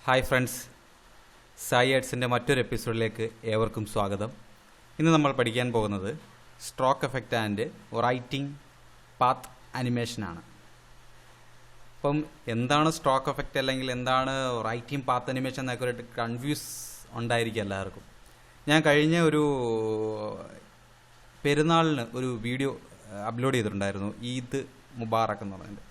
Hi friends, സൈയാർട്സിൻ്റെ മറ്റൊരു എപ്പിസോഡിലേക്ക് ഏവർക്കും സ്വാഗതം. ഇന്ന് നമ്മൾ പഠിക്കാൻ പോകുന്നത് stroke effect and writing path അനിമേഷനാണ്. അപ്പം എന്താണ് സ്ട്രോക്ക് എഫക്റ്റ് അല്ലെങ്കിൽ എന്താണ് റൈറ്റിംഗ് പാത്ത് അനിമേഷൻ എന്നൊക്കെ ഒരു കൺഫ്യൂസ് ഉണ്ടായിരിക്കും എല്ലാവർക്കും. ഞാൻ കഴിഞ്ഞ ഒരു പെരുന്നാളിന് ഒരു വീഡിയോ അപ്ലോഡ് ചെയ്തിട്ടുണ്ടായിരുന്നു, ഈദ് മുബാറക്ക് എന്ന് പറഞ്ഞിട്ട്.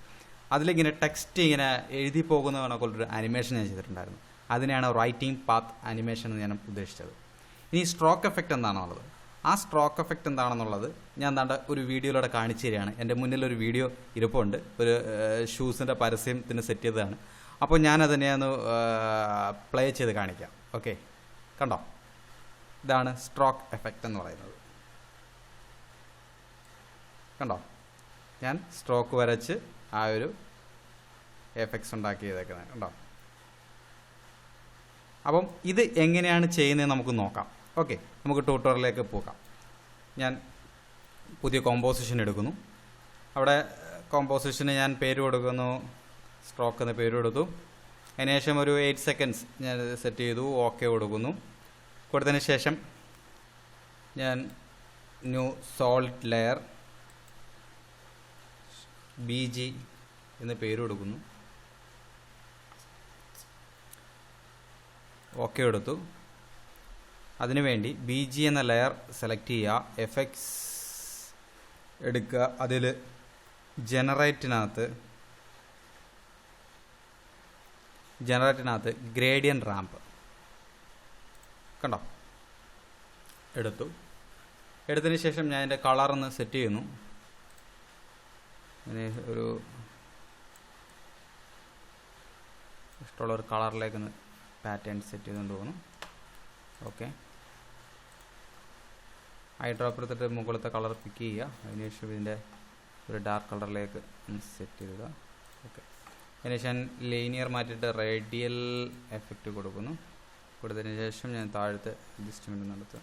അതിലിങ്ങനെ ടെക്സ്റ്റ് ഇങ്ങനെ എഴുതി പോകുന്ന കണക്കുള്ളൊരു അനിമേഷൻ ഞാൻ ചെയ്തിട്ടുണ്ടായിരുന്നു. അതിനെയാണ് റൈറ്റിംഗ് പാത്ത് അനിമേഷൻ എന്ന് ഞാൻ ഉദ്ദേശിച്ചത്. ഇനി സ്ട്രോക്ക് എഫക്റ്റ് എന്താണെന്നുള്ളത്, ആ സ്ട്രോക്ക് എഫക്റ്റ് എന്താണെന്നുള്ളത് ഞാൻ എന്താണ്ട് ഒരു വീഡിയോയിലൂടെ കാണിച്ചു തരികയാണ്. എൻ്റെ മുന്നിലൊരു വീഡിയോ ഇരിപ്പുണ്ട്, ഒരു ഷൂസിൻ്റെ പരസ്യത്തിന് സെറ്റ് ചെയ്തതാണ്. അപ്പോൾ ഞാനതിനെ ഒന്ന് പ്ലേ ചെയ്ത് കാണിക്കാം. ഓക്കെ, കണ്ടോ? ഇതാണ് സ്ട്രോക്ക് എഫക്റ്റ് എന്ന് പറയുന്നത്. കണ്ടോ? ഞാൻ സ്ട്രോക്ക് വരച്ച് ആ ഒരു എഫക്ട്സ് ഉണ്ടാക്കി ചെയ്തേക്കുന്നത് കണ്ടോ. അപ്പം ഇത് എങ്ങനെയാണ് ചെയ്യുന്നത് നമുക്ക് നോക്കാം. ഓക്കെ, നമുക്ക് ട്യൂട്ടോറിയലിലേക്ക് പോകാം. ഞാൻ പുതിയ കോമ്പോസിഷൻ എടുക്കുന്നു. അവിടെ കോമ്പോസിഷന് ഞാൻ പേര് കൊടുക്കുന്നു, സ്ട്രോക്ക് എന്ന പേര് കൊടുത്തു. അതിനുശേഷം ഒരു 8 സെക്കൻഡ്സ് ഞാൻ സെറ്റ് ചെയ്തു, ഓക്കെ കൊടുക്കുന്നു. കൊടുത്തതിന് ശേഷം ഞാൻ ന്യൂ സോളിഡ് ലെയർ BG എന്ന് പേര് കൊടുക്കുന്നു. ഓക്കെ എടുത്തു. അതിനുവേണ്ടി BG എന്ന ലെയർ സെലക്ട് ചെയ്യുക, എഫക്ട്സ് എടുക്കുക. അതിൽ ജനറേറ്റിനകത്ത് ഗ്രേഡിയൻ്റ് റാമ്പ് കണ്ടോ എടുത്തതിന് ശേഷം ഞാൻ എൻ്റെ കളറൊന്ന് സെറ്റ് ചെയ്യുന്നു. ഒരു ഇഷ്ടമുള്ളൊരു കളറിലേക്കൊന്ന് പാറ്റേൺ സെറ്റ് ചെയ്തുകൊണ്ട് പോകുന്നു. ഓക്കെ, ഐ ഡ്രോപ്പ് എടുത്തിട്ട് മുകളിലത്തെ കളർ പിക്ക് ചെയ്യുക. അതിനുശേഷം ഇതിൻ്റെ ഒരു ഡാർക്ക് കളറിലേക്ക് സെറ്റ് ചെയ്യുക. ഓക്കെ, അതിനുശേഷം ലീനിയർ മാറ്റിയിട്ട് റേഡിയൽ എഫക്റ്റ് കൊടുക്കുന്നു. കൊടുത്തതിന് ശേഷം ഞാൻ താഴത്തെ അഡ്ജസ്റ്റ്മെൻറ്റ് നടത്തുക.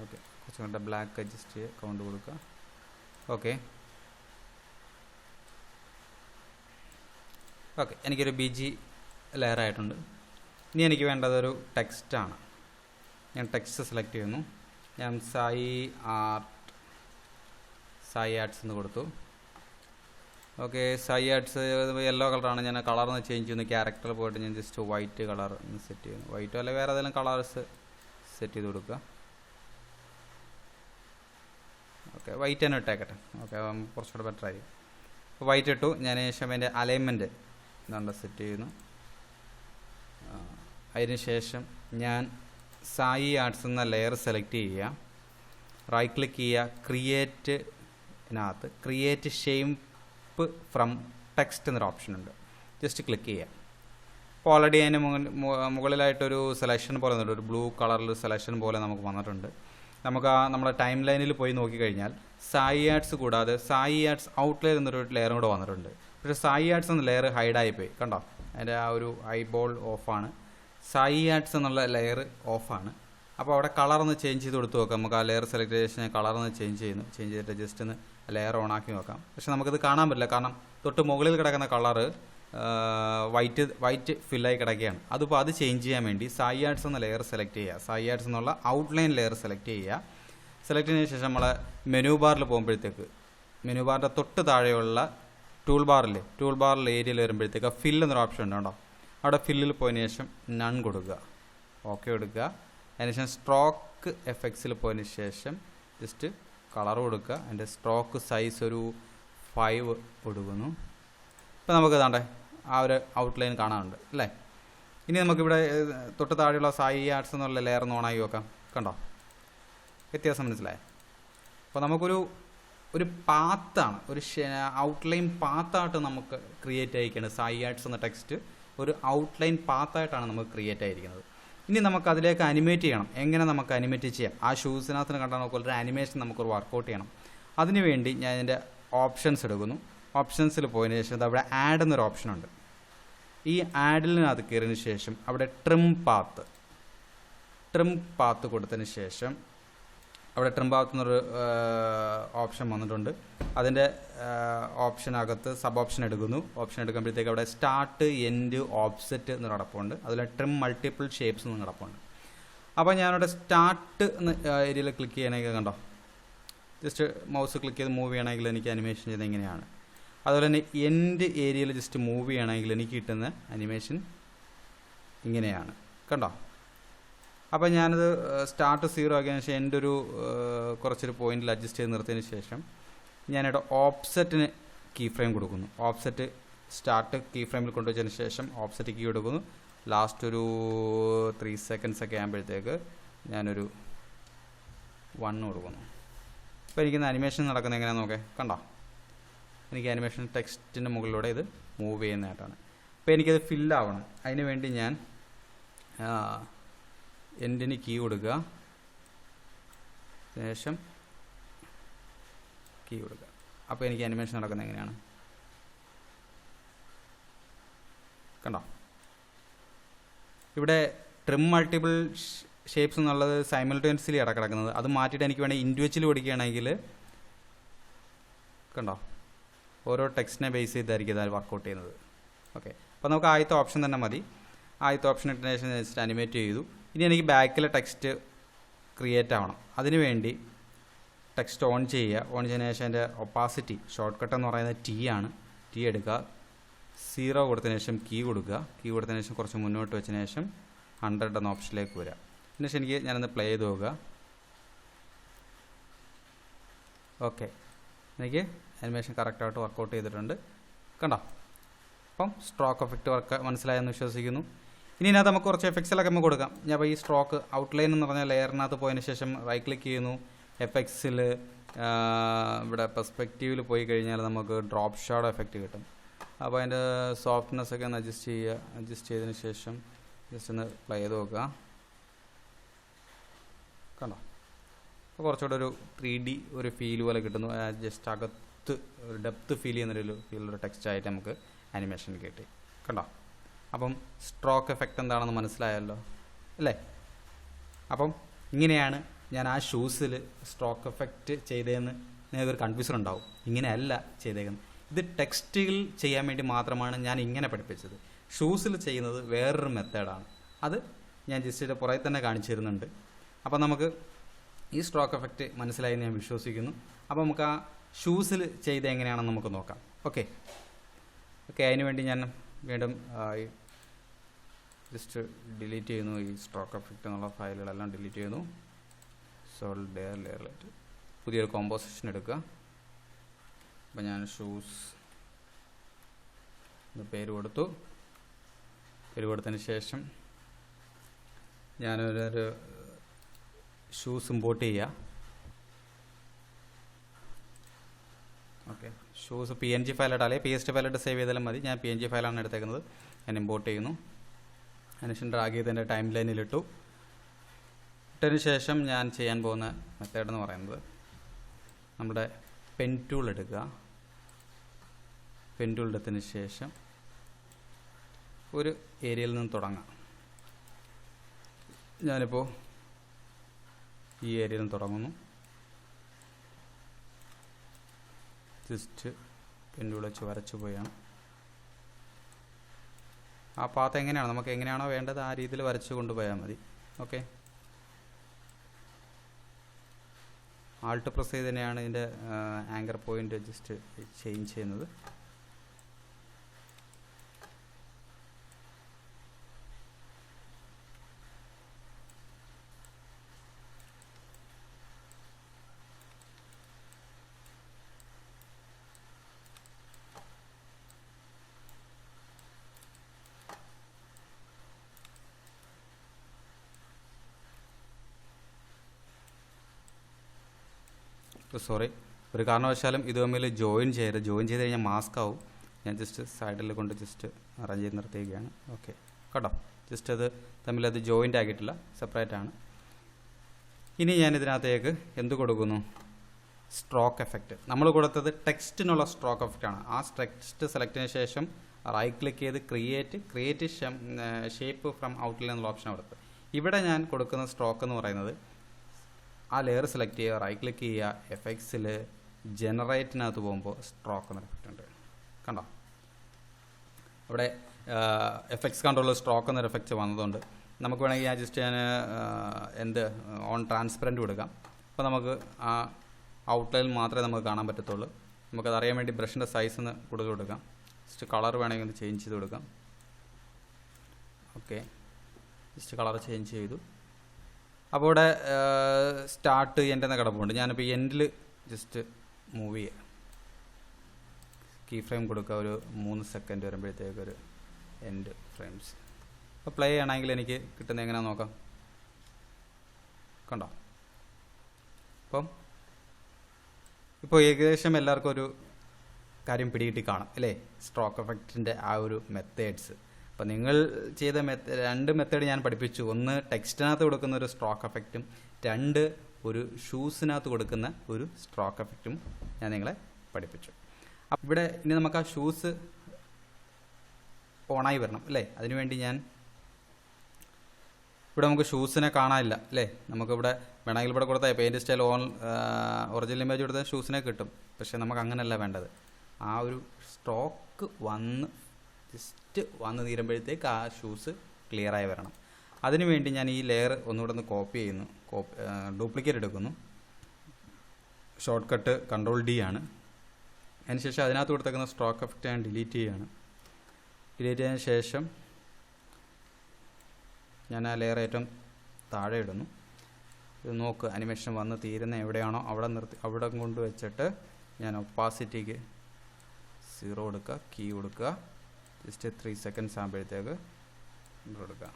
ഓക്കെ, കുറച്ചും കൂടെ ബ്ലാക്ക് അഡ്ജസ്റ്റ് ചെയ്യുക, കൗണ്ട് കൊടുക്കുക. ഓക്കെ, എനിക്കൊരു BG ലെയർ ആയിട്ടുണ്ട്. ഇനി എനിക്ക് വേണ്ടതൊരു ടെക്സ്റ്റാണ്. ഞാൻ ടെക്സ്റ്റ് സെലക്ട് ചെയ്യുന്നു. ഞാൻ സൈയാർട്സ് എന്ന് കൊടുത്തു. ഓക്കെ, സൈയാർട്സ് യെല്ലോ കളറാണ്. ഞാൻ കളർന്ന് ചേഞ്ച് ചെയ്യുന്നു. ക്യാരക്ടർ പോയിട്ട് ഞാൻ ജസ്റ്റ് വൈറ്റ് കളർ സെറ്റ് ചെയ്യുന്നു. വൈറ്റോ അല്ലെങ്കിൽ വേറെ ഏതെങ്കിലും കളേഴ്സ് സെറ്റ് ചെയ്ത് കൊടുക്കുക. ഓക്കെ, വൈറ്റ് തന്നെ ഇട്ടേക്കട്ടെ. ഓക്കെ, കുറച്ചുകൂടെ ബെറ്റർ ആയി. അപ്പോൾ വൈറ്റ് ഇട്ടു. ഞാൻ ശേഷം എൻ്റെ അലൈൻമെൻറ്റ് എന്താണ്ട് സെറ്റ് ചെയ്യുന്നു. അതിനുശേഷം ഞാൻ സൈയാർട്സ് എന്ന ലെയർ സെലക്ട് ചെയ്യുക, റൈറ്റ് ക്ലിക്ക് ചെയ്യുക, ക്രിയേറ്റ് ഷേപ്പ് ഫ്രം ടെക്സ്റ്റ് എന്നൊരു ഓപ്ഷൻ ഉണ്ട്. ജസ്റ്റ് ക്ലിക്ക് ചെയ്യുക. അപ്പോൾ ഓൾറെഡി അതിന് മുകളിലായിട്ടൊരു സെലക്ഷൻ പോലെ വന്നിട്ടുണ്ട്, ഒരു ബ്ലൂ കളറിൽ സെലക്ഷൻ പോലെ നമുക്ക് വന്നിട്ടുണ്ട്. നമുക്ക് നമ്മുടെ ടൈം ലൈനിൽ പോയി നോക്കിക്കഴിഞ്ഞാൽ സൈയാർട്സ് കൂടാതെ സൈയാർട്സ് ഔട്ട്ലൈൻ എന്നൊരു ലെയറും കൂടെ വന്നിട്ടുണ്ട്. പക്ഷേ സൈയാർട്സ് എന്ന ലെയർ ഹൈഡായിപ്പോയി കണ്ടോ. അതിൻ്റെ ആ ഒരു ഐബോൾ ഓഫാണ്, സൈയാർട്സ് എന്നുള്ള ലെയർ ഓഫാണ്. അപ്പോൾ അവിടെ കളറൊന്ന് ചേഞ്ച് ചെയ്ത് കൊടുത്ത് നോക്കാം. നമുക്ക് ആ ലെയർ സെലക്ട് ചെയ്ത ശേഷം കളറൊന്ന് ചേഞ്ച് ചെയ്തിട്ട് ജസ്റ്റ് ഒന്ന് ലെയർ ഓണാക്കി നോക്കാം. പക്ഷെ നമുക്കത് കാണാൻ പറ്റില്ല, കാരണം തൊട്ട് മുകളിൽ കിടക്കുന്ന കളറ് വൈറ്റ് ഫില്ലായി കിടക്കുകയാണ്. അതിപ്പോൾ അത് ചേഞ്ച് ചെയ്യാൻ വേണ്ടി സൈയാർട്സ് എന്ന ലെയർ സെലക്ട് ചെയ്യുക. സൈയാർട്സ് എന്നുള്ള ഔട്ട്ലൈൻ ലെയർ സെലക്ട് ചെയ്യുക. സെലക്ട് ചെയ്തതിന് ശേഷം നമ്മൾ മെനു ബാറിൽ പോകുമ്പോഴത്തേക്ക് മെനു ബാറിൻ്റെ തൊട്ട് താഴെയുള്ള ടൂൾ ബാറിൽ ഏരിയയിൽ വരുമ്പോഴത്തേക്ക് ഫിൽ എന്നൊരു ഓപ്ഷൻ ഉണ്ട് കേട്ടോ. അവിടെ ഫില്ലിൽ പോയതിന് ശേഷം നൺ കൊടുക്കുക, ഓക്കെ കൊടുക്കുക. അതിനുശേഷം സ്ട്രോക്ക് എഫക്ട്സിൽ പോയതിന് ശേഷം ജസ്റ്റ് കളർ കൊടുക്കുക. അതിൻ്റെ സ്ട്രോക്ക് സൈസ് ഒരു 5 കൊടുക്കുന്നു. ഇപ്പോൾ നമുക്ക് ഇതാണ്ടേ ആ ഒരു ഔട്ട്ലൈൻ കാണാനുണ്ട് അല്ലേ. ഇനി നമുക്കിവിടെ തൊട്ട് താഴെയുള്ള സൈയാർട്സ് എന്നുള്ള ലെയർ ഒന്ന് ഓണാക്കി നോക്കാം. കണ്ടോ, വ്യത്യാസം മനസ്സിലായോ? അപ്പോൾ നമുക്കൊരു പാത്താണ്, ഒരു ഔട്ട്ലൈൻ പാത്തായിട്ട് നമുക്ക് ക്രിയേറ്റ് ആയിരിക്കുന്നത്. സൈയാർട്സ് എന്ന ടെക്സ്റ്റ് ഒരു ഔട്ട്ലൈൻ പാത്തായിട്ടാണ് നമുക്ക് ക്രിയേറ്റ് ആയിരിക്കുന്നത്. ഇനി നമുക്ക് അതിലേക്ക് അനിമേറ്റ് ചെയ്യണം. എങ്ങനെ നമുക്ക് അനിമേറ്റ് ചെയ്യാം? ആ ഷൂസിനകത്ത് കണ്ടാൽ നമുക്കൊരു അനിമേഷൻ നമുക്കൊരു വർക്കൗട്ട് ചെയ്യണം. അതിനുവേണ്ടി ഞാൻ ഇതിൻ്റെ ഓപ്ഷൻസ് എടുക്കുന്നു. ഓപ്ഷൻസിൽ പോയതിന് ശേഷം അവിടെ ആഡ് എന്നൊരു ഓപ്ഷനുണ്ട്. ഈ ആഡിലിനകത്ത് കയറിയതിന് ശേഷം അവിടെ ട്രിം പാത്ത് കൊടുത്തതിന് ശേഷം അവിടെ ട്രിമ്പാകുന്നൊരു ഓപ്ഷൻ വന്നിട്ടുണ്ട്. അതിൻ്റെ ഓപ്ഷനകത്ത് സബ് ഓപ്ഷൻ എടുക്കുന്നു. ഓപ്ഷൻ എടുക്കുമ്പോഴത്തേക്ക് അവിടെ സ്റ്റാർട്ട്, എൻഡ്, ഓഫ്സെറ്റ് എന്ന് കിടപ്പുണ്ട്. അതിൽ ട്രിം മൾട്ടിപ്പിൾ ഷേപ്സ് എന്ന് കിടപ്പുണ്ട്. അപ്പോൾ ഞാനിവിടെ സ്റ്റാർട്ട് എന്ന ഏരിയയിൽ ക്ലിക്ക് ചെയ്യണമെങ്കിൽ കണ്ടോ, ജസ്റ്റ് മൗസ് ക്ലിക്ക് ചെയ്ത് മൂവ് ചെയ്യണമെങ്കിൽ എനിക്ക് അനിമേഷൻ ചെയ്ത് ഇങ്ങനെയാണ്. അതുപോലെ തന്നെ എൻഡ് ഏരിയയിൽ ജസ്റ്റ് മൂവ് ചെയ്യണമെങ്കിൽ എനിക്ക് കിട്ടുന്ന അനിമേഷൻ ഇങ്ങനെയാണ്, കണ്ടോ. അപ്പോൾ ഞാനത് സ്റ്റാർട്ട് 0 ആക്കിയതിന് ശേഷം എൻ്റെ ഒരു കുറച്ചൊരു പോയിന്റിൽ അഡ്ജസ്റ്റ് ചെയ്ത് നിർത്തിയതിന് ശേഷം ഞാനിവിടെ ഓഫ്സെറ്റിന് കീ ഫ്രെയിം കൊടുക്കുന്നു. ഓഫ്സെറ്റ് സ്റ്റാർട്ട് കീ ഫ്രെയിമിൽ കൊണ്ടുവച്ചതിന് ശേഷം ഓഫ്സെറ്റ് കീ കൊടുക്കുന്നു. ലാസ്റ്റ് ഒരു 3 seconds ഒക്കെ ആകുമ്പോഴത്തേക്ക് ഞാനൊരു 1 കൊടുക്കുന്നു. അപ്പോൾ എനിക്കിന്ന് അനിമേഷൻ നടക്കുന്നത് എങ്ങനെയാണെന്ന് നോക്കേ, കണ്ടോ. എനിക്ക് അനിമേഷൻ ടെക്സ്റ്റിൻ്റെ മുകളിലൂടെ ഇത് മൂവ് ചെയ്യുന്നതായിട്ടാണ്. അപ്പോൾ എനിക്കത് ഫില്ലാവണം. അതിന് വേണ്ടി ഞാൻ എൻഡിന് കീ കൊടുക്കുക, ശേഷം കീ കൊടുക്കുക. അപ്പോൾ എനിക്ക് അനിമേഷൻ നടക്കുന്നത് എങ്ങനെയാണ്, കണ്ടോ. ഇവിടെ ട്രിം മൾട്ടിപ്പിൾ ഷേപ്സ് എന്നുള്ളത് സൈമൾട്ടേനിയസ്ലി കിടക്കുന്നത്. അത് മാറ്റിയിട്ട് എനിക്ക് വേണമെങ്കിൽ ഇൻഡിവിജ്വലി കൊടുക്കുകയാണെങ്കിൽ കണ്ടോ, ഓരോ ടെക്സ്റ്റിനെ ബേസ് ചെയ്തായിരിക്കും ഇത് വർക്കൗട്ട് ചെയ്യുന്നത്. ഓക്കെ, അപ്പോൾ നമുക്ക് ആദ്യത്തെ ഓപ്ഷൻ തന്നെ മതി. ആദ്യത്തെ ഓപ്ഷൻ ഇട്ടതിന് ശേഷം ജസ്റ്റ് അനിമേറ്റ് ചെയ്തു. ഇനി എനിക്ക് ബാക്കിലെ ടെക്സ്റ്റ് ക്രിയേറ്റ് ആവണം. അതിന് വേണ്ടി ടെക്സ്റ്റ് ഓൺ ചെയ്യുക. ഓൺ ചെയ്തതിന് ശേഷം എൻ്റെ ഒപ്പാസിറ്റി ഷോർട്ട് കട്ട് എന്ന് പറയുന്നത് T ആണ്. T എടുക്കുക, 0 കൊടുത്തതിന് ശേഷം കീ കൊടുക്കുക. കീ കൊടുത്തതിന് ശേഷം കുറച്ച് മുന്നോട്ട് വെച്ചതിന് ശേഷം 100 എന്ന ഓപ്ഷനിലേക്ക് വരിക. അതിന് ശേഷം ഞാനൊന്ന് പ്ലേ ചെയ്ത് നോക്കുക. ഓക്കെ, എനിക്ക് അനിമേഷൻ കറക്റ്റായിട്ട് വർക്കൗട്ട് ചെയ്തിട്ടുണ്ട്, കണ്ടോ. അപ്പം സ്ട്രോക്ക് എഫക്റ്റ് വർക്ക് മനസ്സിലായെന്ന് വിശ്വസിക്കുന്നു. ഇനി ഇതിനകത്ത് നമുക്ക് കുറച്ച് എഫക്ട്സിലൊക്കെ നമുക്ക് കൊടുക്കാം. ഞാൻ അപ്പോൾ ഈ സ്ട്രോക്ക് ഔട്ട്ലൈൻ എന്ന് പറഞ്ഞ ലെയറിനകത്ത് പോയതിന് ശേഷം റൈറ്റ് ക്ലിക്ക് ചെയ്യുന്നു. എഫക്ട്സിൽ ഇവിടെ പെർസ്പെക്റ്റീവിൽ പോയി കഴിഞ്ഞാൽ നമുക്ക് ഡ്രോപ്പ് ഷാഡോ എഫക്റ്റ് കിട്ടും. അപ്പോൾ അതിൻ്റെ സോഫ്റ്റ്നെസ് ഒക്കെ ഒന്ന് അഡ്ജസ്റ്റ് ചെയ്യുക. അഡ്ജസ്റ്റ് ചെയ്തതിന് ശേഷം ജസ്റ്റ് ഒന്ന് പ്ലേ ചെയ്ത് നോക്കുക, കണ്ടോ. അപ്പോൾ കുറച്ചുകൂടെ ഒരു 3D ഒരു ഫീൽ പോലെ കിട്ടുന്നു. ജസ്റ്റ് അകത്ത് ഒരു ഡെപ്ത് ഫീൽ ചെയ്യുന്നൊരു ഫീലൊരു ടെക്സ്റ്റായിട്ട് നമുക്ക് അനിമേഷൻ കിട്ടി, കണ്ടോ. അപ്പം സ്ട്രോക്ക് എഫക്റ്റ് എന്താണെന്ന് മനസ്സിലായല്ലോ അല്ലേ. അപ്പം ഇങ്ങനെയാണ് ഞാൻ ആ ഷൂസിൽ സ്ട്രോക്ക് എഫക്റ്റ് ചെയ്തതെന്ന് നിങ്ങൾക്കൊരു കൺഫ്യൂഷൻ ഉണ്ടാവും. ഇങ്ങനെയല്ല ചെയ്തേക്കുന്നത്. ഇത് ടെക്സ്റ്റിൽ ചെയ്യാൻ വേണ്ടി മാത്രമാണ് ഞാൻ ഇങ്ങനെ പഠിപ്പിച്ചത്. ഷൂസിൽ ചെയ്യുന്നത് വേറൊരു മെത്തേഡാണ്. അത് ഞാൻ ജസ്റ്റ് പുറകെ തന്നെ കാണിച്ചു തരുന്നുണ്ട്. അപ്പോൾ നമുക്ക് ഈ സ്ട്രോക്ക് എഫക്റ്റ് മനസ്സിലായി എന്ന് ഞാൻ വിശ്വസിക്കുന്നു. അപ്പോൾ നമുക്ക് ആ ഷൂസിൽ ചെയ്ത് എങ്ങനെയാണെന്ന് നമുക്ക് നോക്കാം. ഓക്കെ, അതിന് വേണ്ടി ഞാൻ വീണ്ടും ജസ്റ്റ് ഡിലീറ്റ് ചെയ്യുന്നു. ഈ സ്ട്രോക്ക് എഫക്റ്റ് എന്നുള്ള ഫയലുകളെല്ലാം ഡിലീറ്റ് ചെയ്യുന്നു. സോൾഡ് ലെയറിലായിട്ട് പുതിയൊരു കോമ്പോസിഷൻ എടുക്കുക. അപ്പോൾ ഞാൻ ഷൂസ് പേര് കൊടുത്തു. പേര് കൊടുത്തതിന് ശേഷം ഞാനൊരു ഷൂസ് ഇമ്പോർട്ട് ചെയ്യുക. ഓക്കെ, ഷൂസ് PNG ഫയലായിട്ട് അല്ലെങ്കിൽ PSD ഫയലായിട്ട് സേവ് ചെയ്താലും മതി. ഞാൻ PNG ഫയലാണ് എടുത്തേക്കുന്നത്. ഞാൻ ഇമ്പോർട്ട് ചെയ്യുന്നു. അതിനുശേഷം ഡ്രാഗ് ചെയ്ത് എൻ്റെ ടൈം ലൈനിലിട്ടു. ഇട്ടതിന് ശേഷം ഞാൻ ചെയ്യാൻ പോകുന്ന മെത്തേഡ് എന്ന് പറയുന്നത് നമ്മുടെ പെൻ ടൂൾ എടുക്കുക. പെൻ ടൂൾ എടുത്തതിന് ശേഷം ഒരു ഏരിയയിൽ നിന്ന് തുടങ്ങാം. ഞാനിപ്പോൾ ഈ ഏരിയയിൽ നിന്ന് തുടങ്ങുന്നു. ജസ്റ്റ് പെൻ ടൂൾ വെച്ച് വരച്ചു പോയാണ്. ആ പാത്ത് എങ്ങനെയാണ് നമുക്ക് എങ്ങനെയാണോ വേണ്ടത് ആ രീതിയിൽ വരച്ചു കൊണ്ടുപോയാൽ മതി. ഓക്കെ, ആൾട്ട് പ്രസ് ചെയ്ത് തന്നെയാണ് ഇതിൻ്റെ ആങ്കർ പോയിൻ്റ് ജസ്റ്റ് ചേഞ്ച് ചെയ്യുന്നത്. സോറി, ഒരു കാരണവശാലും ഇത് തമ്മിൽ ജോയിൻ ചെയ്ത് കഴിഞ്ഞാൽ മാസ്ക് ആവും. ഞാൻ ജസ്റ്റ് സൈഡിൽ കൊണ്ട് ജസ്റ്റ് അറേഞ്ച് ചെയ്ത് നിർത്തിയിരിക്കുകയാണ്. ഓക്കെ, കേട്ടോ. ജസ്റ്റ് അത് തമ്മിലത് ജോയിൻ്റ് ആക്കിയിട്ടില്ല, സെപ്പറേറ്റ് ആണ്. ഇനി ഞാൻ ഇതിനകത്തേക്ക് എന്ത് കൊടുക്കുന്നു? Stroke effect. നമ്മൾ കൊടുത്തത് ടെക്സ്റ്റിനുള്ള സ്ട്രോക്ക് എഫക്റ്റാണ്. ആ ടെക്സ്റ്റ് സെലക്ട് ചെയ്തതിന് ശേഷം റൈറ്റ് ക്ലിക്ക് ചെയ്ത് ക്രിയേറ്റ് ഷേപ്പ് ഫ്രം ഔട്ട്ലൈൻ എന്നുള്ള ഓപ്ഷൻ കൊടുത്ത് ഇവിടെ ഞാൻ കൊടുക്കുന്ന സ്ട്രോക്ക് എന്ന് പറയുന്നത് ആ ലെയർ സെലക്ട് ചെയ്യുക, റൈറ്റ് ക്ലിക്ക് ചെയ്യുക, എഫക്ട്സിൽ ജനറേറ്റിനകത്ത് പോകുമ്പോൾ സ്ട്രോക്ക് എന്നൊരു എഫക്റ്റ് ഉണ്ട്. കണ്ടോ, അവിടെ എഫക്ട്സ് കൺട്രോളിൽ സ്ട്രോക്ക് എന്നൊരു എഫക്റ്റ് വന്നതുകൊണ്ട് നമുക്ക് വേണമെങ്കിൽ ഞാൻ ഓൺ ട്രാൻസ്പെറൻറ്റ് കൊടുക്കാം. അപ്പോൾ നമുക്ക് ആ ഔട്ട്ലൈനിൽ മാത്രമേ നമുക്ക് കാണാൻ പറ്റത്തുള്ളൂ. നമുക്കത് അറിയാൻ വേണ്ടി ബ്രഷിൻ്റെ സൈസ് ഒന്ന് കൂടുതൽ കൊടുക്കാം. ജസ്റ്റ് കളർ വേണമെങ്കിൽ ഒന്ന് ചേഞ്ച് ചെയ്ത് കൊടുക്കാം. ഓക്കെ, ജസ്റ്റ് കളർ ചേഞ്ച് ചെയ്തു. അപ്പോൾ ഇവിടെ സ്റ്റാർട്ട് എൻ്റെ എന്ന കിടപ്പുണ്ട്. ഞാനിപ്പോൾ എൻഡിൽ ജസ്റ്റ് മൂവ് ചെയ്യാം. കീ ഫ്രെയിം കൊടുക്കുക, ഒരു 3 സെക്കൻഡ് വരുമ്പോഴത്തേക്ക് ഒരു എൻഡ് ഫ്രെയിംസ്. അപ്പോൾ പ്ലേ ചെയ്യണമെങ്കിൽ എനിക്ക് കിട്ടുന്നത് എങ്ങനെയാണെന്ന് നോക്കാം. കണ്ടോ, ഇപ്പോൾ ഏകദേശം എല്ലാവർക്കും ഒരു കാര്യം പിടികിട്ടി കാണും അല്ലേ, സ്ട്രോക്ക് എഫക്റ്റിൻ്റെ ആ ഒരു മെത്തേഡ്സ്. അപ്പോൾ നിങ്ങൾ ചെയ്ത 2 മെത്തേഡ് ഞാൻ പഠിപ്പിച്ചു. ഒന്ന് ടെക്സ്റ്റിനകത്ത് കൊടുക്കുന്ന ഒരു സ്ട്രോക്ക് എഫക്റ്റും, 2 ഒരു ഷൂസിനകത്ത് കൊടുക്കുന്ന ഒരു സ്ട്രോക്ക് എഫക്റ്റും ഞാൻ നിങ്ങളെ പഠിപ്പിച്ചു. അപ്പോൾ ഇവിടെ ഇനി നമുക്ക് ആ ഷൂസ് ഓണായി വരണം അല്ലേ. അതിനുവേണ്ടി ഇവിടെ നമുക്ക് ഷൂസിനെ കാണാനില്ല അല്ലേ. നമുക്കിവിടെ വേണമെങ്കിൽ ഇവിടെ കൊടുത്താൽ പെയിൻറ് സ്റ്റൈൽ ഒറിജിനൽ ഇമേജ് കൊടുത്താൽ ഷൂസിനെ കിട്ടും. പക്ഷേ നമുക്ക് അങ്ങനെയല്ല വേണ്ടത്. ആ ഒരു സ്ട്രോക്ക് ജസ്റ്റ് വന്ന് തീരുമ്പോഴത്തേക്ക് ആ ഷൂസ് ക്ലിയറായി വരണം. അതിനുവേണ്ടി ഞാൻ ഈ ലെയർ ഒന്നുകൂടെ ഒന്ന് കോപ്പി ചെയ്യുന്നു, ഡ്യൂപ്ലിക്കേറ്റ് എടുക്കുന്നു. ഷോർട്ട് കട്ട് Ctrl+D ആണ്. അതിനുശേഷം അതിനകത്ത് കൊടുത്തേക്കുന്ന സ്ട്രോക്ക് എഫക്റ്റ് ഞാൻ ഡിലീറ്റ് ചെയ്യുകയാണ്. ഡിലീറ്റ് ചെയ്തതിന് ശേഷം ഞാൻ ആ ലെയർ ഏറ്റവും താഴെ ഇടുന്നു. ഇത് നോക്ക്, അനിമേഷൻ വന്ന് തീരുന്ന എവിടെയാണോ അവിടെ കൊണ്ട് വെച്ചിട്ട് ഞാൻ ഒപ്പാസിറ്റിക്ക് 0 കൊടുക്കുക, കീ കൊടുക്കുക, ജസ്റ്റ് 3 സെക്കൻഡ്സ് ആകുമ്പോഴത്തേക്ക് കൊടുക്കുക.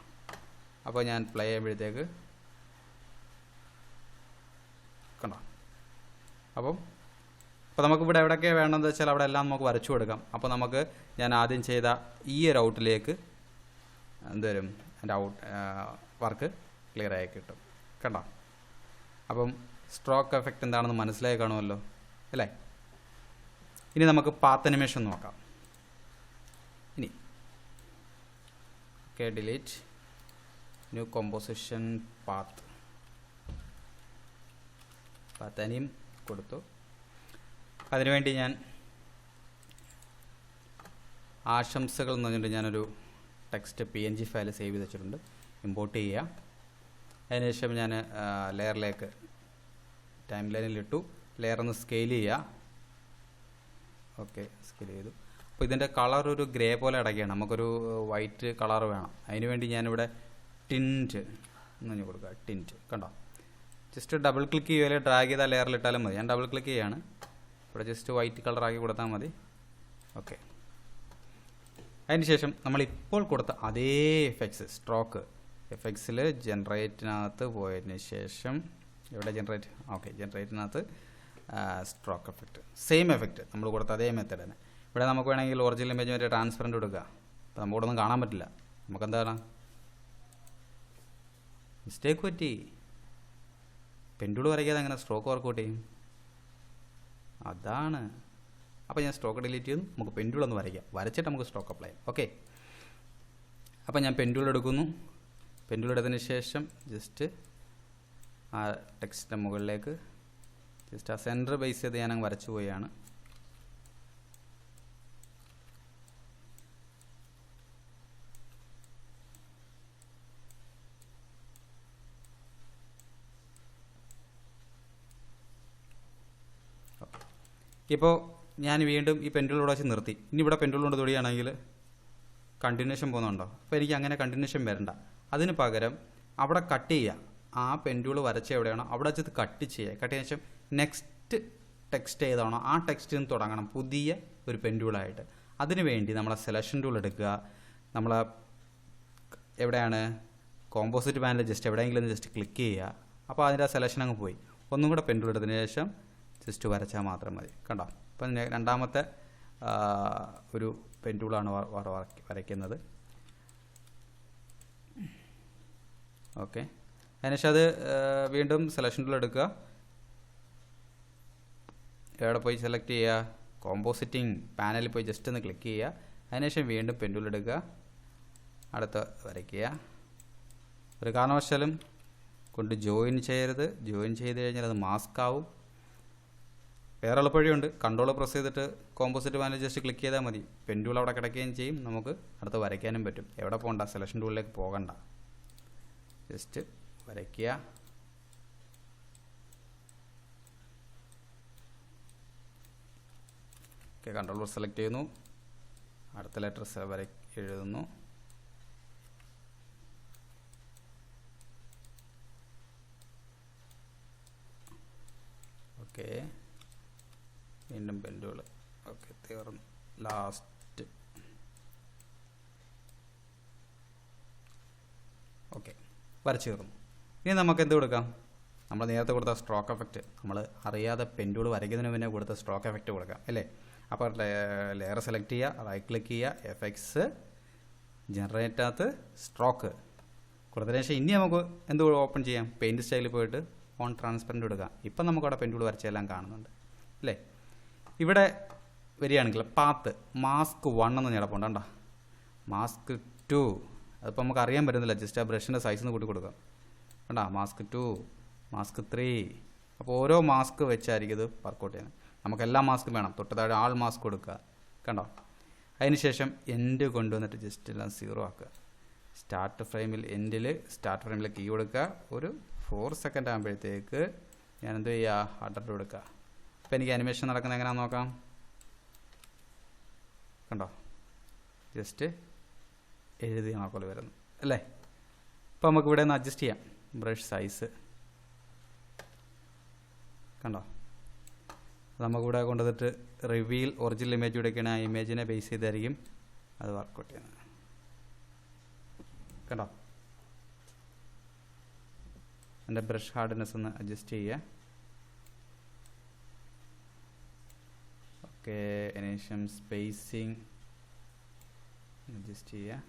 അപ്പോൾ ഞാൻ പ്ലേ ചെയ്യുമ്പോഴത്തേക്ക് കണ്ടോ. അപ്പോൾ നമുക്കിവിടെ എവിടെയൊക്കെ വേണമെന്ന് വെച്ചാൽ അവിടെ എല്ലാം നമുക്ക് വരച്ചു കൊടുക്കാം. അപ്പോൾ നമുക്ക് ഞാൻ ആദ്യം ചെയ്ത ഈ ഒരു ഔട്ടിലേക്ക് എന്തുവരും, എൻ്റെ വർക്ക് ക്ലിയർ ആയി കിട്ടും. കണ്ടോ, അപ്പം സ്ട്രോക്ക് എഫക്റ്റ് എന്താണെന്ന് മനസ്സിലായി കാണുമല്ലോ അല്ലേ. ഇനി നമുക്ക് പാത്ത് അനിമേഷൻ നോക്കാം. ഇനി okay, delete, new composition, path അനിയും കൊടുത്തു. അതിനുവേണ്ടി ഞാൻ ആശംസകൾ എന്ന് പറഞ്ഞിട്ട് ഞാനൊരു ടെക്സ്റ്റ് PNG ഫയൽ സേവ് ചെയ്ത് വെച്ചിട്ടുണ്ട്. ഇമ്പോർട്ട് ചെയ്യുക. അതിനുശേഷം ഞാൻ ലെയറിലേക്ക് ടൈം ലൈനിലിട്ടു. ലെയർ ഒന്ന് സ്കെയിൽ ചെയ്യുക. ഓക്കെ, സ്കെയിൽ ചെയ്തു. അപ്പോൾ ഇതിൻ്റെ കളർ ഒരു ഗ്രേ പോലെ അടയ്ക്കുകയാണ്. നമുക്കൊരു വൈറ്റ് കളർ വേണം. അതിനുവേണ്ടി ഞാനിവിടെ ടിൻറ്റ് എന്ന് കൊടുക്കുക. ടിൻറ്റ് കണ്ടോ, ജസ്റ്റ് ഡബിൾ ക്ലിക്ക് ചെയ്യുക, അല്ലെങ്കിൽ ഡ്രാഗ് ചെയ്താൽ ലെയറിലിട്ടാലും മതി. ഞാൻ ഡബിൾ ക്ലിക്ക് ചെയ്യാണ്. ഇവിടെ ജസ്റ്റ് വൈറ്റ് കളറാക്കി കൊടുത്താൽ മതി. ഓക്കെ, അതിനുശേഷം നമ്മളിപ്പോൾ കൊടുത്ത അതേ എഫക്ട്സ് സ്ട്രോക്ക് എഫക്ട്സിൽ ജനറേറ്റിനകത്ത് പോയതിന് ശേഷം ഇവിടെ ജനറേറ്റിനകത്ത് സ്ട്രോക്ക് എഫക്റ്റ്, സെയിം എഫക്റ്റ് നമ്മൾ കൊടുത്ത അതേ മെത്തേഡ് തന്നെ. ഇവിടെ നമുക്ക് വേണമെങ്കിൽ ഒറിജിനൽ ഇമേജ് വരെ ട്രാൻസ്പെറൻറ്റ് കൊടുക്കുക. അപ്പോൾ നമുക്കിവിടൊന്നും കാണാൻ പറ്റില്ല. നമുക്കെന്താണ് മിസ്റ്റേക്ക് പറ്റി, പെൻഡുൾ വരയ്ക്കാതെ അങ്ങനെ സ്ട്രോക്ക് വർക്കൗട്ട് ചെയ്യും, അതാണ്. അപ്പോൾ ഞാൻ സ്ട്രോക്ക് ഡിലീറ്റ് ചെയ്യുന്നു. നമുക്ക് പെൻഡുൾ ഒന്ന് വരച്ചിട്ട് നമുക്ക് സ്ട്രോക്ക് അപ്ലൈ ചെയ്യാം. ഓക്കെ, അപ്പോൾ ഞാൻ പെൻഡുൾ എടുക്കുന്നു. പെൻഡുൾ എടുത്തതിന് ശേഷം ജസ്റ്റ് ആ ടെക്സ്റ്റിൻ്റെ മുകളിലേക്ക് ജസ്റ്റ് ആ സെൻറ്റർ ബേസ് ചെയ്ത് ഞാനങ്ങ് വരച്ചു പോയാണ്. ഇപ്പോൾ ഞാൻ വീണ്ടും ഈ പെൻഡുളിലൂടെ വെച്ച് നിർത്തി. ഇനി ഇവിടെ പെൻഡുൾ കൊണ്ട് തൊടിയാണെങ്കിൽ കണ്ടിന്യൂഷൻ പോകുന്നുണ്ടോ? അപ്പോൾ എനിക്ക് അങ്ങനെ കണ്ടിന്യൂഷൻ വരണ്ട. അതിന് പകരം അവിടെ കട്ട് ചെയ്യുക. ആ പെൻഡുൾ വരച്ച എവിടെയാണോ അവിടെ വെച്ചത് കട്ട് ചെയ്യുക. കട്ട് ചെയ്ത ശേഷം നെക്സ്റ്റ് ടെക്സ്റ്റ് ഏതാണോ ആ ടെക്സ്റ്റിൽ നിന്ന് തുടങ്ങണം പുതിയ ഒരു പെൻഡുളായിട്ട്. അതിനു വേണ്ടി നമ്മളെ സെലക്ഷൻ ടൂൾ എടുക്കുക. നമ്മൾ എവിടെയാണ് കോമ്പോസിറ്റ് പാനൽ ജസ്റ്റ് എവിടെയെങ്കിലും ജസ്റ്റ് ക്ലിക്ക് ചെയ്യുക. അപ്പോൾ അതിൻ്റെ ആ സെലക്ഷൻ അങ്ങ് പോയി. ഒന്നും കൂടെ പെൻഡുൾ എടുത്തതിന് ശേഷം ജസ്റ്റ് വരച്ചാൽ മാത്രം മതി. കണ്ടോ, അപ്പം രണ്ടാമത്തെ ഒരു പെൻഡുളാണ് വരയ്ക്കുന്നത്. ഓക്കെ, അതിനുശേഷം അത് വീണ്ടും സെലക്ഷൻ ടൂൾ എടുക്കുക. എവിടെ പോയി സെലക്ട് ചെയ്യുക, കോമ്പോസിറ്റിംഗ് പാനലിൽ പോയി ജസ്റ്റ് ഒന്ന് ക്ലിക്ക് ചെയ്യുക. അതിനുശേഷം വീണ്ടും പെൻഡുൾ എടുക്കുക, അടുത്ത് വരയ്ക്കുക. ഒരു കാരണവശാലും കൊണ്ട് ജോയിൻ ചെയ്യരുത്. ജോയിൻ ചെയ്ത് കഴിഞ്ഞാൽ അത് മാസ്ക് ആവും. വേറെ എളുപ്പവഴിയുണ്ട്. കൺട്രോൾ പ്രസ് ചെയ്തിട്ട് കോമ്പോസിറ്റ് പാനൽ ജസ്റ്റ് ക്ലിക്ക് ചെയ്താൽ മതി. പെൻ ടൂൾ അവിടെ കിടക്കുകയും ചെയ്യും. നമുക്ക് അടുത്ത് വരയ്ക്കാനും പറ്റും. എവിടെ പോകണ്ട, സെലക്ഷൻ ടൂളിലേക്ക് പോകണ്ട, ജസ്റ്റ് വരയ്ക്കുക. ഓക്കെ, കൺട്രോൾ പ്രസ് സെലക്ട് ചെയ്യുന്നു. അടുത്ത ലെറ്റർ എഴുതുന്നു. ഓക്കെ, വീണ്ടും പെൻ ടൂൾ. ഓക്കെ, തീർന്നു. ലാസ്റ്റ്. ഓക്കെ, വരച്ച് തീർന്നു. ഇനി നമുക്ക് എന്ത് കൊടുക്കാം? നമ്മൾ നേരത്തെ കൊടുത്ത സ്ട്രോക്ക് എഫക്റ്റ്, നമ്മൾ അറിയാതെ പെൻ ടൂൾ വരയ്ക്കുന്നതിന് മുന്നേ കൊടുത്ത സ്ട്രോക്ക് എഫക്റ്റ് കൊടുക്കാം അല്ലേ? അപ്പോൾ ലെയർ സെലക്ട് ചെയ്യുക, റൈറ്റ് ക്ലിക്ക് ചെയ്യുക, എഫക്ട്സ്, ജനറേറ്റകത്ത് സ്ട്രോക്ക് കൊടുത്തതിന് ശേഷം ഇനി നമുക്ക് എന്ത് ഓപ്പൺ ചെയ്യാം? പെയിൻറ് സ്റ്റൈലിൽ പോയിട്ട് ഓൺ ട്രാൻസ്പെറൻറ്റ് കൊടുക്കുക. ഇപ്പം നമുക്കവിടെ പെൻ ടൂൾ വരച്ചെല്ലാം കാണുന്നുണ്ട് അല്ലേ? ഇവിടെ വരികയാണെങ്കിൽ പാത്ത് മാസ്ക് 1 എന്ന് കിടപ്പുണ്ട് കണ്ടോ? മാസ്ക് 2 അതിപ്പോൾ നമുക്ക് അറിയാൻ പറ്റുന്നില്ല. ജസ്റ്റ് ആ ബ്രഷിൻ്റെ സൈസ് ഒന്ന് കൂട്ടി കൊടുക്കാം കണ്ടോ? Mask 2, mask 3. അപ്പോൾ ഓരോ മാസ്ക് വെച്ചായിരിക്കും ഇത് വർക്കൗട്ട് ചെയ്യുന്നത്. നമുക്ക് എല്ലാ മാസ്കും വേണം. തൊട്ട് താഴെ ആൾ മാസ്ക് കൊടുക്കുക കണ്ടോ? അതിനുശേഷം എൻഡ് കൊണ്ടുവന്നിട്ട് ജസ്റ്റ് എല്ലാം 0 ആക്കുക. സ്റ്റാർട്ട് ഫ്രെയിമിൽ സ്റ്റാർട്ട് ഫ്രെയിമിൽ കീ കൊടുക്കുക. ഒരു 4 സെക്കൻഡ് ആകുമ്പോഴത്തേക്ക് ഞാൻ എന്ത് ചെയ്യുക? അഡർട്ട് കൊടുക്കുക. അപ്പോൾ എനിക്ക് അനിമേഷൻ നടക്കുന്നത് എങ്ങനെയാണെന്ന് നോക്കാം. കണ്ടോ? ജസ്റ്റ് എഴുതി നോക്കൽ വരുന്നു അല്ലേ? അപ്പോൾ നമുക്ക് ഇവിടെ ഒന്ന് അഡ്ജസ്റ്റ് ചെയ്യാം. ബ്രഷ് സൈസ് കണ്ടോ? നമുക്കിവിടെ കൊണ്ടുവന്നിട്ട് റിവീൽ ഒറിജിനൽ ഇമേജ് ഇവിടെയൊക്കെയാണ്. ആ ഇമേജിനെ ബേസ് ചെയ്തായിരിക്കും അത് വർക്കൗട്ട് ചെയ്യുന്നത് കണ്ടോ? എൻ്റെ ബ്രഷ് ഹാർഡ്നെസ് ഒന്ന് അഡ്ജസ്റ്റ് ചെയ്യുക. ഓക്കെ, അതിനുശേഷം സ്പേസിങ് അഡ്ജസ്റ്റ് ചെയ്യുക.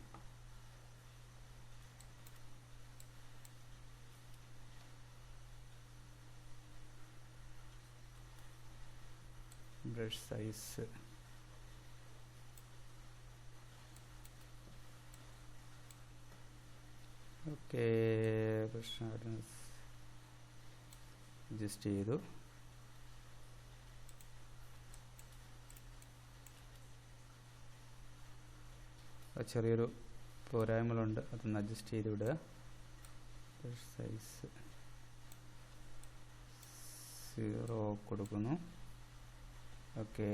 Brush size okay, brush hardness adjust ചെയ്തു. ചെറിയൊരു പോരായ്മകളുണ്ട്, അതൊന്ന് അഡ്ജസ്റ്റ് ചെയ്ത് വിടുക. ബ്രഷ് സൈസ് 0 കൊടുക്കുന്നു. ഓക്കെ,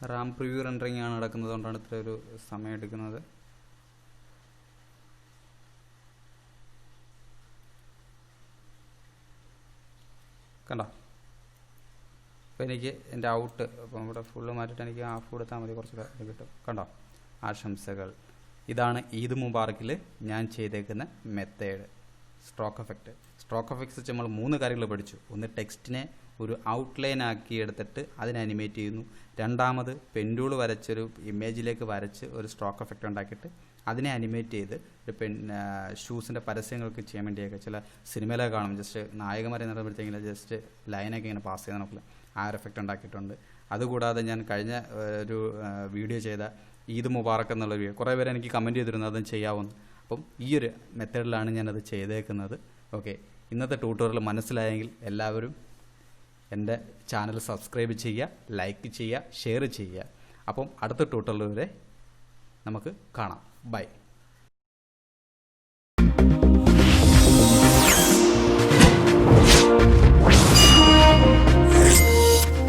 റാം പ്രിവ്യൂ റെൻഡറിങ് ആണ് നടക്കുന്നത്, കൊണ്ടാണ് ഇത്ര ഒരു സമയം എടുക്കുന്നത്. കണ്ടോ? അപ്പോൾ എനിക്ക് എൻ്റെ ഔട്ട് അപ്പം ഇവിടെ ഫുള്ള് മാറ്റിയിട്ട് എനിക്ക് ഹാഫ് കൊടുത്താൽ മതി, കുറച്ചുകൂടെ ഇത് കിട്ടും. കണ്ടോ? ആശംസകൾ. ഇതാണ് ഈദ് മുബാറക്കിൽ ഞാൻ ചെയ്തേക്കുന്ന method stroke effect. Stroke effects വെച്ച് നമ്മൾ 3 കാര്യങ്ങൾ പഠിച്ചു. ഒന്ന്, ടെക്സ്റ്റിനെ ഒരു ഔട്ട്ലൈൻ ആക്കി എടുത്തിട്ട് അതിനെ അനിമേറ്റ് ചെയ്യുന്നു. രണ്ടാമത്, പെൻടൂൾ വരച്ചൊരു ഇമേജിലേക്ക് വരച്ച് ഒരു സ്ട്രോക്ക് എഫക്റ്റ് ഉണ്ടാക്കിയിട്ട് അതിനെ അനിമേറ്റ് ചെയ്ത് ഒരു ഷൂസിൻ്റെ പരസ്യങ്ങൾക്ക് ചെയ്യാൻ വേണ്ടിയൊക്കെ ചില സിനിമയിലൊക്കെ കാണും. ജസ്റ്റ് നായകന്മാരെ നിറയുമ്പോഴത്തേക്കില്ല ജസ്റ്റ് ലൈനൊക്കെ ഇങ്ങനെ പാസ് ചെയ്ത് നോക്കില്ല, ആ ഒരു എഫക്റ്റ് ഉണ്ടാക്കിയിട്ടുണ്ട്. അതുകൂടാതെ ഞാൻ കഴിഞ്ഞ ഒരു വീഡിയോ ചെയ്ത ഈദ് മുബാറക്ക് എന്നുള്ള വീഡിയോ കുറേ പേര് എനിക്ക് കമൻറ്റ് ചെയ്തിരുന്നു അതും ചെയ്യാവുന്നു. അപ്പം ഈ ഒരു മെത്തേഡിലാണ് ഞാനത് ചെയ്തേക്കുന്നത്. ഓക്കെ, ഇന്നത്തെ ട്യൂട്ടോറിയൽ മനസ്സിലായെങ്കിൽ എല്ലാവരും എൻ്റെ ചാനൽ സബ്സ്ക്രൈബ് ചെയ്യുക, ലൈക്ക് ചെയ്യുക, ഷെയർ ചെയ്യുക. അപ്പം അടുത്ത ട്യൂട്ടോറിയൽ വരെ നമുക്ക് കാണാം. ബൈ.